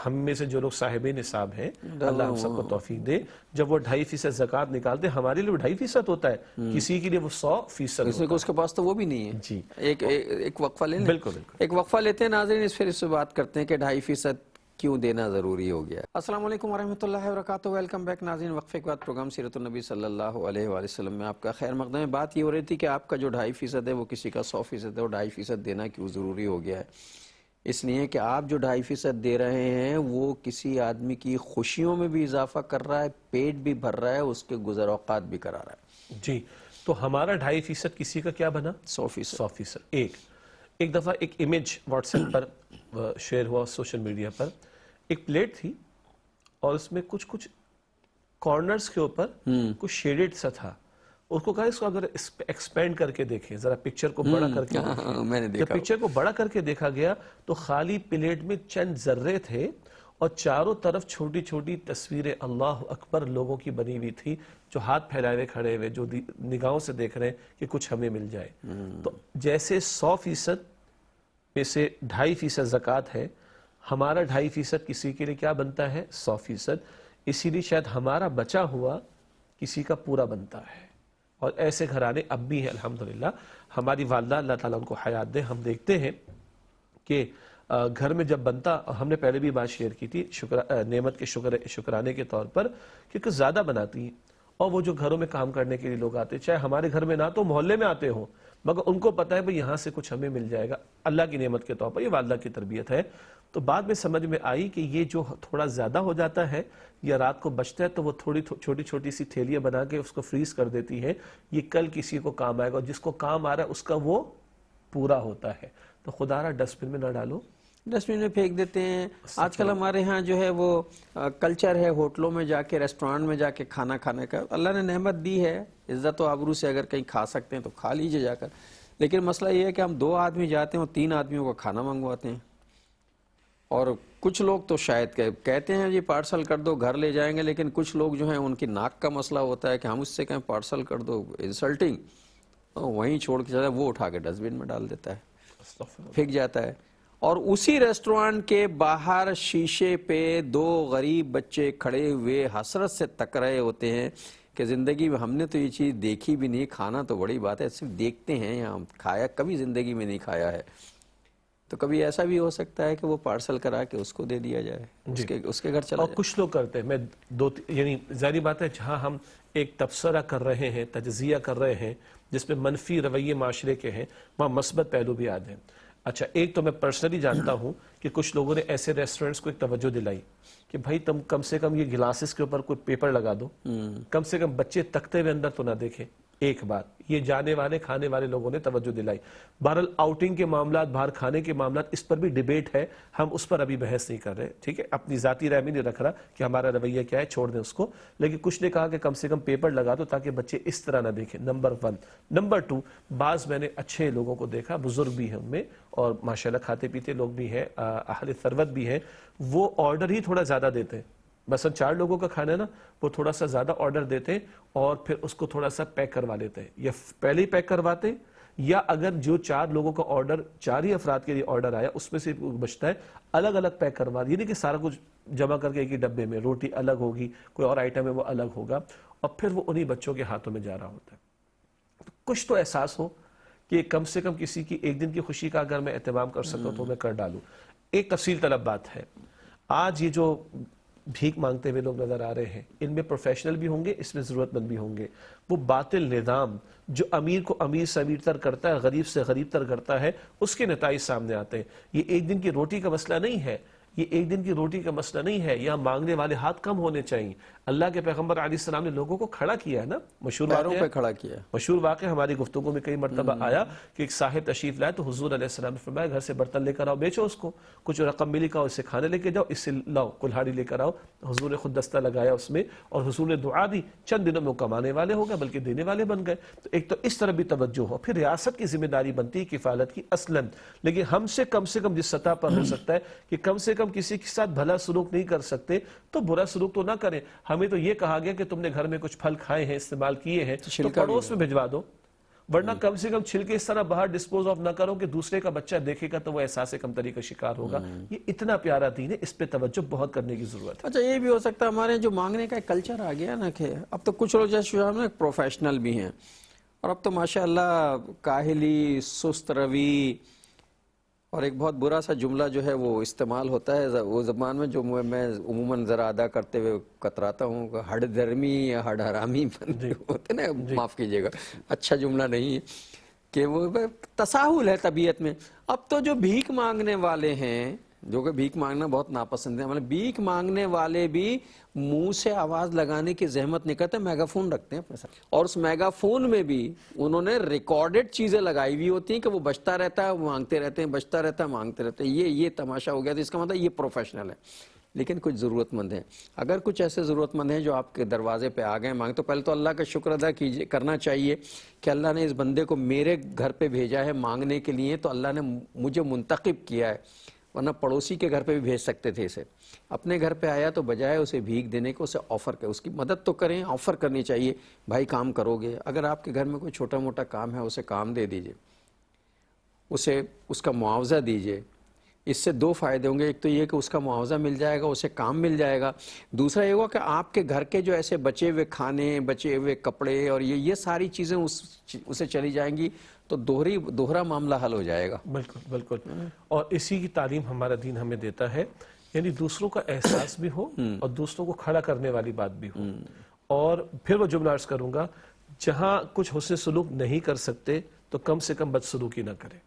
S2: ہم میں سے جو لوگ صاحب نصاب ہیں، اللہ ہم سب کو توفیق دے، جب وہ 2.5% زکوٰۃ نکالتے ہیں، ہمارے لیے وہ 2.5% ہوتا ہے، کسی کے لیے وہ 100% ہوتا ہے۔
S1: اس کے پاس تو وہ بھی نہیں ہے۔
S2: جی،
S1: ایک وقفہ لیں،
S2: بالکل بالکل،
S1: ایک وقفہ لیتے ہیں ناظرین، پھر اس سے بات کرتے ہیں کہ 2.5% کیوں دینا ضروری ہو گیا ہے۔ السلام علیکم ورحمۃ اللہ وبرکاتہ، ویلکم بیک ناظرین۔ وقفے کے بعد پروگرام سیرت النبی صلی اللہ علیہ وآلہ وسلم میں آپ کا خیر مقدم ہے۔ بات یہ ہو رہی تھی کہ آپ کا جو 2.5% ہے وہ کسی کا 100% ہے، اور 2.5% دینا کیوں ضروری ہو گیا ہے؟ اس لیے کہ آپ جو 2.5% دے رہے ہیں وہ کسی آدمی کی خوشیوں میں بھی اضافہ کر رہا ہے، پیٹ بھی بھر رہا ہے، اس کے گزر اوقات بھی کرا رہا ہے۔
S2: جی، تو ہمارا 2.5% کسی کا کیا بنا؟
S1: 100%۔
S2: ایک دفعہ ایک امیج واٹس ایپ پر شیئر ہوا سوشل میڈیا پر، ایک پلیٹ تھی اور اس میں کچھ کارنرز کے اوپر کچھ شیڈڈ سا تھا۔ اس کو کہا اس کو اگر ایکسپینڈ کر کے دیکھیں، ذرا پکچر کو بڑا کر کے دیکھیں۔
S1: میں نے
S2: جب
S1: دیکھا،
S2: پکچر کو بڑا کر کے دیکھا گیا تو خالی پلیٹ میں چند ذرے تھے اور چاروں طرف چھوٹی چھوٹی تصویریں اللہ اکبر لوگوں کی بنی ہوئی تھی، جو ہاتھ پھیلائے ہوئے کھڑے ہوئے، جو نگاہوں سے دیکھ رہے ہیں کہ کچھ ہمیں مل جائے۔ تو جیسے 100% میں سے 2.5% زکوٰۃ ہے، ہمارا 2.5% کسی کے لیے کیا بنتا ہے؟ 100%۔ اسی لیے شاید ہمارا بچا ہوا کسی کا پورا بنتا ہے، اور ایسے گھرانے اب بھی ہیں الحمدللہ۔ ہماری والدہ اللہ تعالیٰ ان کو حیات دے، ہم دیکھتے ہیں کہ گھر میں جب بنتا، ہم نے پہلے بھی بات شیئر کی تھی نعمت کے شکرانے کے طور پر، کیونکہ زیادہ بناتی ہیں، اور وہ جو گھروں میں کام کرنے کے لیے لوگ آتے ہیں، چاہے ہمارے گھر میں نہ تو محلے میں آتے ہوں، مگر ان کو پتہ ہے بھئی یہاں سے کچھ ہمیں مل جائے گا اللہ کی نعمت کے طور پر۔ یہ والدہ کی تربیت ہے۔ تو بعد میں سمجھ میں آئی کہ یہ جو تھوڑا زیادہ ہو جاتا ہے یا رات کو بچتا ہے تو وہ تھوڑی چھوٹی چھوٹی سی تھیلیاں بنا کے اس کو فریز کر دیتی ہے، یہ کل کسی کو کام آئے گا، اور جس کو کام آ رہا ہے اس کا وہ پورا ہوتا ہے۔ تو خدا را ڈسٹ بن میں نہ ڈالو،
S1: ڈسٹ بن میں پھینک دیتے ہیں۔ آج کل ہمارے ہاں جو ہے وہ کلچر ہے ہوٹلوں میں جا کے، ریسٹورانٹ میں جا کے کھانا کھانے کا۔ اللہ نے نعمت دی ہے، عزت و آبرو سے اگر کہیں کھا سکتے ہیں تو کھا لیجئے جا کر، لیکن مسئلہ یہ ہے کہ ہم 2 آدمی جاتے ہیں اور 3 آدمیوں کا کھانا منگواتے ہیں، اور کچھ لوگ تو شاید کہتے ہیں جی پارسل کر دو، گھر لے جائیں گے، لیکن کچھ لوگ جو ہیں ان کی ناک کا مسئلہ ہوتا ہے کہ ہم اس سے کہیں پارسل کر دو، انسلٹنگ، وہیں چھوڑ کے چلا، وہ اٹھا کے ڈسٹ بن میں ڈال دیتا ہے، پھینک جاتا ہے۔ اور اسی ریسٹورانٹ کے باہر شیشے پہ 2 غریب بچے کھڑے ہوئے حسرت سے تک رہے ہوتے ہیں کہ زندگی میں ہم نے تو یہ چیز دیکھی بھی نہیں، کھانا تو بڑی بات ہے، صرف دیکھتے ہیں، یہاں کھایا کبھی زندگی میں نہیں کھایا ہے۔ تو کبھی ایسا بھی ہو سکتا ہے کہ وہ پارسل کرا کے اس کو دے دیا جائے، اس کے گھر چلا
S2: اور
S1: جائے۔
S2: کچھ لوگ کرتے ہیں، میں یعنی ظاہری بات ہے جہاں ہم ایک تبصرہ کر رہے ہیں، تجزیہ کر رہے ہیں جس میں منفی رویے معاشرے کے ہیں، وہاں مثبت پہلو بھی آتے ہیں۔ اچھا، ایک تو میں پرسنلی جانتا ہوں کہ کچھ لوگوں نے ایسے ریسٹورنٹس کو ایک توجہ دلائی کہ بھائی تم کم سے کم یہ گلاسز کے اوپر کوئی پیپر لگا دو، کم سے کم بچے تکتے ہوئے اندر تو نہ دیکھیں۔ ایک بات یہ جانے والے کھانے والے لوگوں نے توجہ دلائی۔ بہرحال آؤٹنگ کے معاملات، باہر کھانے کے معاملات، اس پر بھی ڈیبیٹ ہے، ہم اس پر ابھی بحث نہیں کر رہے، ٹھیک ہے، اپنی ذاتی رائے میں نہیں رکھ رہا کہ ہمارا رویہ کیا ہے، چھوڑ دیں اس کو، لیکن کچھ نے کہا کہ کم سے کم پیپر لگا دو تاکہ بچے اس طرح نہ دیکھیں، نمبر 1۔ نمبر 2، بعض میں نے اچھے لوگوں کو دیکھا، بزرگ بھی ہیں ان میں اور ماشاءاللہ کھاتے پیتے لوگ بھی ہیں، اہل ثروت بھی ہیں، وہ آرڈر ہی تھوڑا زیادہ دیتے ہیں، مثلا 4 لوگوں کا کھانا ہے نا، وہ تھوڑا سا زیادہ آرڈر دیتے اور پھر اس کو تھوڑا سا پیک کروا لیتے ہیں، یا پہلے ہی پیک کرواتے، یا اگر جو 4 لوگوں کا آرڈر 4 ہی افراد کے لیے آرڈر آیا اس میں سے بچتا ہے الگ الگ پیک کروا، یہ نہیں کہ سارا کچھ جمع کر کے ایک ہی ڈبے میں، روٹی الگ ہوگی، کوئی اور آئٹم ہے وہ الگ ہوگا، اور پھر وہ انہی بچوں کے ہاتھوں میں جا رہا ہوتا ہے۔ تو کچھ تو احساس ہو کہ کم سے کم کسی کی ایک دن کی خوشی کا اگر میں اہتمام کر سکتا ہوں تو میں کر ڈالوں۔ ایک تفصیل طلب بات ہے، آج یہ جو بھیک مانگتے ہوئے لوگ نظر آ رہے ہیں، ان میں پروفیشنل بھی ہوں گے، اس میں ضرورت مند بھی ہوں گے، وہ باطل نظام جو امیر کو امیر سے امیر تر کرتا ہے، غریب سے غریب تر کرتا ہے، اس کے نتائج سامنے آتے ہیں۔ یہ ایک دن کی روٹی کا مسئلہ نہیں ہے، یہ ایک دن کی روٹی کا مسئلہ نہیں ہے، یہاں مانگنے والے ہاتھ کم ہونے چاہیے۔ اللہ کے پیغمبر علیہ السلام نے لوگوں کو کھڑا کیا ہے نا،
S1: پیروں پہ کھڑا کیا،
S2: مشہور واقعہ ہماری گفتگو میں کئی مرتبہ آیا کہ ایک صاحب تشریف لائے تو حضور علیہ السلام نے فرمایا گھر سے برتن لے کر آؤ، بیچو اس کو، کچھ رقم ملی کا اس سے کھانے لے کے جاؤ، اس سے لاؤ کلہاڑی لے کر آؤ۔ حضور نے خود دستہ لگایا اس میں اور حضور نے دعا دی، چند دنوں میں وہ کمانے والے ہو گئے بلکہ دینے والے بن گئے۔ تو ایک تو اس طرح بھی توجہ ہو، پھر ریاست کی ذمہ داری بنتی ہے کفالت کی اصلاً، لیکن ہم سے کم جس سطح پر ہو سکتا ہے کہ کم سے کم کسی کے ساتھ بھلا سلوک نہیں کر سکتے تو برا سلوک تو نہ کریں۔ ہمیں تو یہ کہا گیا کہ تم نے گھر میں کچھ پھل کھائے ہیں، استعمال کیے ہیں تو پڑوس میں بھجوا دو، ورنہ کم سے کم چھلکے اس طرح باہر ڈسپوز آف نہ کرو کہ دوسرے کا بچہ دیکھے گا تو وہ احساس کمتری کا شکار ہوگا۔ یہ اتنا پیارا دین ہے، اس پہ توجہ بہت کرنے کی ضرورت ہے۔
S1: اچھا یہ بھی ہو سکتا ہے ہمارے جو مانگنے کا ایک کلچر آ گیا نا کہ اب تو کچھ لوگ جیسے پروفیشنل بھی ہیں اور اب تو ماشاءاللہ کاہلی، سست روی، اور ایک بہت برا سا جملہ جو ہے وہ استعمال ہوتا ہے وہ زبان میں جو میں عموماً ذرا ادا کرتے ہوئے کتراتا ہوں، ہڑ دھرمی یا ہڑ حرامی ہوتے نا، معاف کیجیے گا، اچھا جملہ نہیں ہے، کہ وہ تساہل ہے طبیعت میں۔ اب تو جو بھیک مانگنے والے ہیں، جو کہ بھیک مانگنا بہت ناپسند ہے، مطلب بھیک مانگنے والے بھی منہ سے آواز لگانے کی زحمت نہیں کرتے، میگا فون رکھتے ہیں اپنے ساتھ، اور اس میگا فون میں بھی انہوں نے ریکارڈڈ چیزیں لگائی ہوئی ہوتی ہیں کہ وہ بجتا رہتا ہے، وہ مانگتے رہتے ہیں، بجتا رہتا ہے، مانگتے رہتے ہیں۔ یہ تماشا ہو گیا، تو اس کا مطلب یہ پروفیشنل ہے۔ لیکن کچھ ضرورت مند ہیں، اگر کچھ ایسے ضرورت مند ہیں جو آپ کے دروازے پہ آ گئے مانگ، تو پہلے تو اللہ کا شکر ادا کرنا چاہیے کہ اللہ نے اس بندے کو میرے گھر پہ بھیجا ہے مانگنے کے لیے، تو اللہ نے مجھے منتخب کیا ہے، ورنہ پڑوسی کے گھر پہ بھی بھیج سکتے تھے اسے۔ اپنے گھر پہ آیا تو بجائے اسے بھیک دینے کو اسے آفر کریں، اس کی مدد تو کریں، آفر کرنی چاہیے، بھائی کام کرو گے، اگر آپ کے گھر میں کوئی چھوٹا موٹا کام ہے اسے کام دے دیجئے، اسے اس کا معاوضہ دیجئے۔ اس سے 2 فائدے ہوں گے، ایک تو یہ کہ اس کا معاوضہ مل جائے گا، اسے کام مل جائے گا، دوسرا یہ ہوگا کہ آپ کے گھر کے جو ایسے بچے ہوئے کھانے، بچے ہوئے کپڑے اور یہ ساری چیزیں اسے چلی جائیں گی، تو دوہرا معاملہ حل ہو جائے گا۔
S2: بالکل بالکل، اور اسی کی تعلیم ہمارا دین ہمیں دیتا ہے، یعنی دوسروں کا احساس بھی ہو اور دوسروں کو کھڑا کرنے والی بات بھی ہو۔ اور پھر وہ جملہ عرض کروں گا، جہاں کچھ حسن سلوک نہیں کر سکتے تو کم سے کم بد سلوکی نہ کریں۔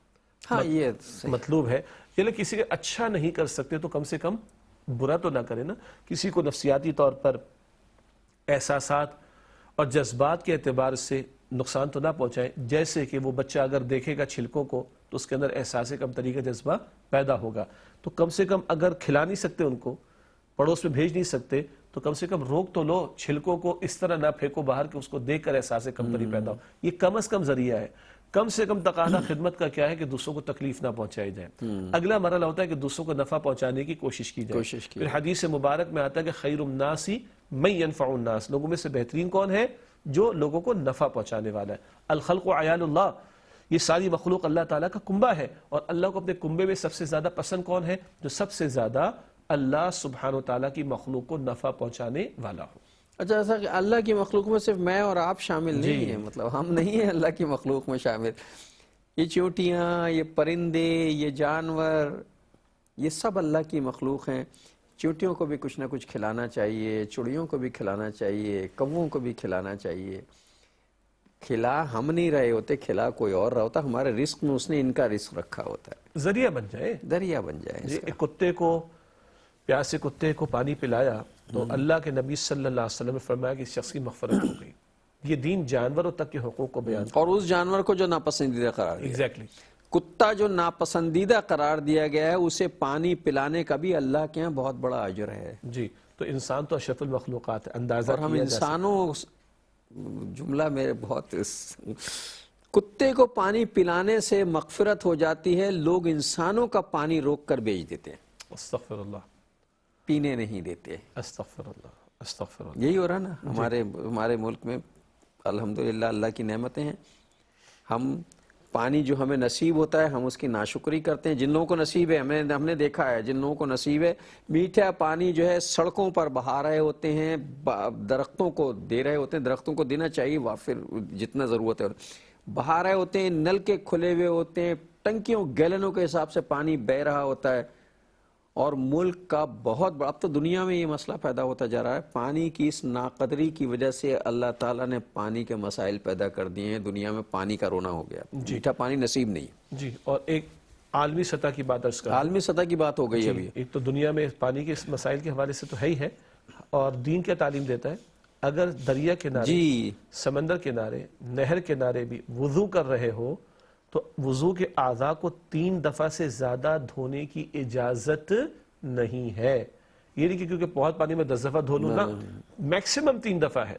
S1: ہاں یہ
S2: مطلوب ہے یعنی کسی کا اچھا نہیں کر سکتے تو کم سے کم برا تو نہ کریں نا، کسی کو نفسیاتی طور پر احساسات اور جذبات کے اعتبار سے نقصان تو نہ پہنچائیں، جیسے کہ وہ بچہ اگر دیکھے گا چھلکوں کو تو اس کے اندر احساس کمتری کا جذبہ پیدا ہوگا، تو کم سے کم اگر کھلا نہیں سکتے ان کو، پڑوس میں بھیج نہیں سکتے، تو کم سے کم روک تو لو، چھلکوں کو اس طرح نہ پھینکو باہر کہ اس کو دیکھ کر احساس کمتری پیدا ہو، یہ کم از کم ذریعہ ہے۔ کم سے کم تقاضا خدمت کا کیا ہے کہ دوسروں کو تکلیف نہ پہنچائی جائے، اگلا مرحلہ ہوتا ہے کہ دوسروں کو نفع پہنچانے کی کوشش کی جائے۔ پھر حدیث مبارک میں آتا ہے کہ خیر الناس من ينفع الناس، لوگوں میں سے بہترین کون ہے؟ جو لوگوں کو نفع پہنچانے والا ہے۔ الخلق عیال اللہ، یہ ساری مخلوق اللہ تعالیٰ کا کنبہ ہے، اور اللہ کو اپنے کنبے میں سب سے زیادہ پسند کون ہے؟ جو سب سے زیادہ اللہ سبحانہ وتعالیٰ کی مخلوق کو نفع پہنچانے والا ہو۔
S1: اچھا، ایسا کہ اللہ کی مخلوق میں صرف میں اور آپ شامل نہیں ہیں، مطلب ہم نہیں ہیں اللہ کی مخلوق میں شامل، یہ چیونٹیاں، یہ پرندے، یہ جانور، یہ سب اللہ کی مخلوق ہیں. چیونٹیوں کو بھی کچھ نہ کچھ کھلانا چاہیے، چڑیوں کو بھی کھلانا چاہیے، کووں کو بھی کھلانا چاہیے. کھلا ہم نہیں رہے ہوتے، کھلا کوئی اور رہا ہوتا. ہمارے رزق میں اس نے ان کا رزق رکھا ہوتا ہے،
S2: ذریعہ بن جائے.
S1: دریا بن جائے
S2: جی
S1: اس کا.
S2: ایک کتے کو، پیاسے کتے کو پانی پلایا تو اللہ کے نبی صلی اللہ علیہ وسلم نے فرمایا کہ اس شخص کی مغفرت ہو گئی. یہ دین جانوروں تک کے حقوق کو بیان
S1: اور اس جانور کو جو ناپسندیدہ قرار دیا،
S2: ایگزیکٹلی.
S1: کتا جو ناپسندیدہ قرار دیا گیا ہے، اسے پانی پلانے کا بھی اللہ کے ہاں بہت بڑا اجر ہے.
S2: جی تو انسان تو اشرف المخلوقات ہے، اندازہ
S1: اور ہم
S2: کیا جا سکتا
S1: انسانوں، جملہ میرے بہت، کتے کو پانی پلانے سے مغفرت ہو جاتی ہے، لوگ انسانوں کا پانی روک کر بیچ دیتے ہیں،
S2: ہے. استغفر اللہ،
S1: پینے نہیں دیتے.
S2: استغفر اللہ، استغفر اللہ.
S1: یہی ہو رہا نا ہمارے ملک میں. الحمدللہ اللہ کی نعمتیں ہیں. ہم پانی جو ہمیں نصیب ہوتا ہے ہم اس کی ناشکری کرتے ہیں. جن لوگوں کو نصیب ہے، ہم نے دیکھا ہے، جن لوگوں کو نصیب ہے، میٹھا پانی جو ہے سڑکوں پر بہا رہے ہوتے ہیں، درختوں کو دے رہے ہوتے ہیں. درختوں کو دینا چاہیے وافر جتنا ضرورت ہے، بہا رہے ہوتے ہیں، نل کے کھلے ہوئے ہوتے ہیں، ٹنکیوں گیلنوں کے حساب سے پانی بہ رہا ہوتا ہے. اور ملک کا بہت بڑا، اب تو دنیا میں یہ مسئلہ پیدا ہوتا جا رہا ہے. پانی کی اس ناقدری کی وجہ سے اللہ تعالیٰ نے پانی کے مسائل پیدا کر دیے ہیں. دنیا میں پانی کا رونا ہو گیا، میٹھا پانی نصیب نہیں.
S2: جی اور ایک عالمی سطح کی بات عرض کریں.
S1: عالمی سطح کی بات ہو گئی ابھی.
S2: ایک تو دنیا میں پانی کے اس مسائل کے حوالے سے تو ہے ہی ہے، اور دین کیا تعلیم دیتا ہے؟ اگر دریا کنارے،
S1: جی
S2: سمندر کنارے، نہر کنارے بھی وضو کر رہے ہو تو وضو کے اعضاء کو 3 دفعہ سے زیادہ دھونے کی اجازت نہیں ہے. یہ نہیں کہ کیونکہ بہت پانی میں 10 دفعہ دھو لوں نا، میکسیمم 3 دفعہ ہے.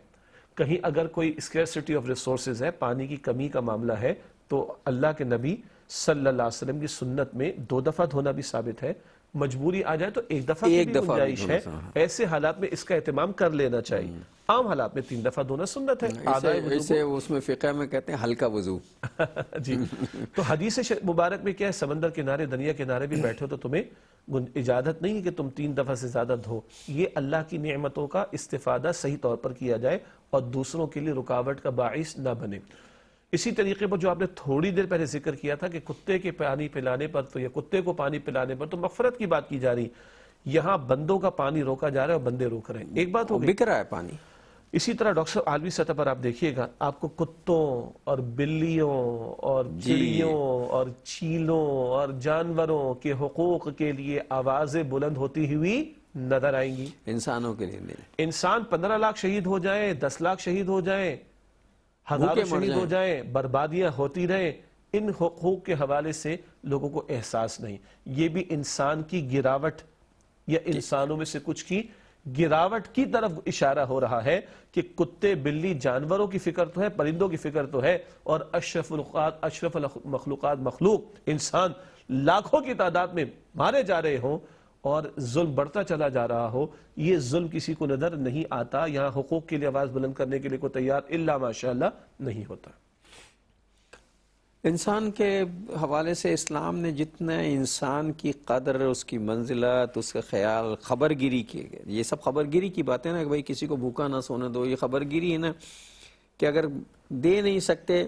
S2: کہیں اگر کوئی اسکیرسٹی آف ریسورسز ہے، پانی کی کمی کا معاملہ ہے، تو اللہ کے نبی صلی اللہ علیہ وسلم کی سنت میں 2 دفعہ دھونا بھی ثابت ہے. مجبوری آ جائے تو 1 دفعہ کی بھی گنجائش ہے. ایسے حالات میں اس کا اہتمام کر لینا چاہیے. عام حالات میں 3 دفعہ دھونا سنت ہے.
S1: اسے اس میں فقہ میں کہتے ہیں ہلکا وضو.
S2: جی تو حدیث مبارک میں کیا ہے؟ سمندر کنارے، دریا کنارے بھی بیٹھے ہو تو تمہیں اجازت نہیں ہے کہ تم 3 دفعہ سے زیادہ دھو. یہ اللہ کی نعمتوں کا استفادہ صحیح طور پر کیا جائے اور دوسروں کے لیے رکاوٹ کا باعث نہ بنے. اسی طریقے پر جو آپ نے تھوڑی دیر پہلے ذکر کیا تھا کہ کتے کے پانی پلانے پر تو، یا کتے کو پانی پلانے پر تو مغفرت کی بات کی جا رہی، یہاں بندوں کا پانی روکا جا رہا ہے اور بندے روک رہے ہیں. ایک بات ہو گئی،
S1: بک رہا ہے پانی.
S2: اسی طرح ڈاکٹر صاحب عالمی سطح پر آپ دیکھیے گا، آپ کو کتوں اور بلیوں اور چڑیوں اور چیلوں اور جانوروں کے حقوق کے لیے آوازیں بلند ہوتی ہوئی نظر آئیں گی.
S1: انسانوں کے لیے نہیں.
S2: انسان 15 لاکھ شہید ہو جائیں، 10 لاکھ شہید ہو جائیں، ہزاروں شہید ہو جائیں، بربادیاں ہوتی رہیں، ان حقوق کے حوالے سے لوگوں کو احساس نہیں. یہ بھی انسان کی گراوٹ یا انسانوں میں سے کچھ کی گراوٹ کی طرف اشارہ ہو رہا ہے کہ کتے، بلی، جانوروں کی فکر تو ہے، پرندوں کی فکر تو ہے، اور اشرف المخلوقات مخلوق انسان لاکھوں کی تعداد میں مارے جا رہے ہوں اور ظلم بڑھتا چلا جا رہا ہو. یہ ظلم کسی کو نظر نہیں آتا. یہاں حقوق کے لیے آواز بلند کرنے کے لیے کوئی تیار الا ماشاءاللہ نہیں ہوتا.
S1: انسان کے حوالے سے اسلام نے جتنا انسان کی قدر، اس کی منزلت، اس کا خیال، خبر گیری کی گئی. یہ سب خبر گیری کی باتیں نا کہ بھئی کسی کو بھوکا نہ سونے دو. یہ خبر گیری ہے نا کہ اگر دے نہیں سکتے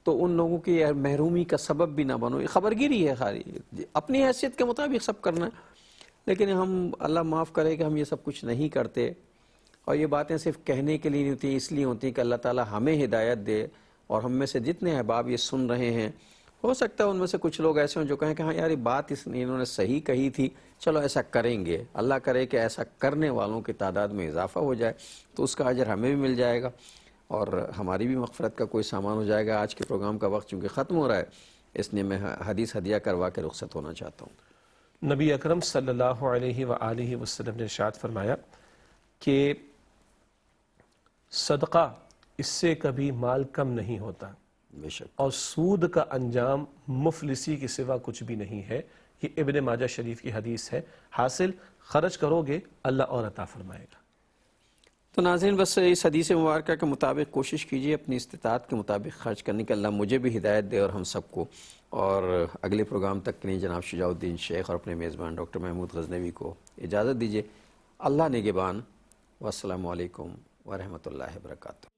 S1: تو ان لوگوں کی محرومی کا سبب بھی نہ بنو. یہ خبر گیری ہے خالی، اپنی حیثیت کے مطابق سب کرنا ہے. لیکن ہم، اللہ معاف کرے کہ ہم یہ سب کچھ نہیں کرتے. اور یہ باتیں صرف کہنے کے لیے نہیں ہوتی، اس لیے ہوتی کہ اللہ تعالی ہمیں ہدایت دے. اور ہم میں سے جتنے احباب یہ سن رہے ہیں، ہو سکتا ہے ان میں سے کچھ لوگ ایسے ہوں جو کہیں کہ ہاں یار یہ بات انہوں نے صحیح کہی تھی، چلو ایسا کریں گے. اللہ کرے کہ ایسا کرنے والوں کی تعداد میں اضافہ ہو جائے تو اس کا اجر ہمیں بھی مل جائے گا اور ہماری بھی مغفرت کا کوئی سامان ہو جائے گا. آج کے پروگرام کا وقت چونکہ ختم ہو رہا ہے، اس لیے میں حدیث ہدیہ کروا کے رخصت ہونا چاہتا ہوں.
S2: نبی اکرم صلی اللہ علیہ وآلہ وسلم نے ارشاد فرمایا کہ صدقہ اس سے کبھی مال کم نہیں ہوتا،
S1: بے شک،
S2: اور سود کا انجام مفلسی کے سوا کچھ بھی نہیں ہے. یہ ابن ماجہ شریف کی حدیث ہے. حاصل خرچ کرو گے اللہ اور عطا فرمائے گا.
S1: تو ناظرین بس اس حدیث مبارکہ کے مطابق کوشش کیجئے اپنی استطاعت کے مطابق خرچ کرنے کی. اللہ مجھے بھی ہدایت دے اور ہم سب کو. اور اگلے پروگرام تک کے لیے جناب شجاع الدین شیخ اور اپنے میزبان ڈاکٹر محمود غزنوی کو اجازت دیجئے. اللہ نگہبان، والسلام علیکم ورحمۃ اللہ وبرکاتہ.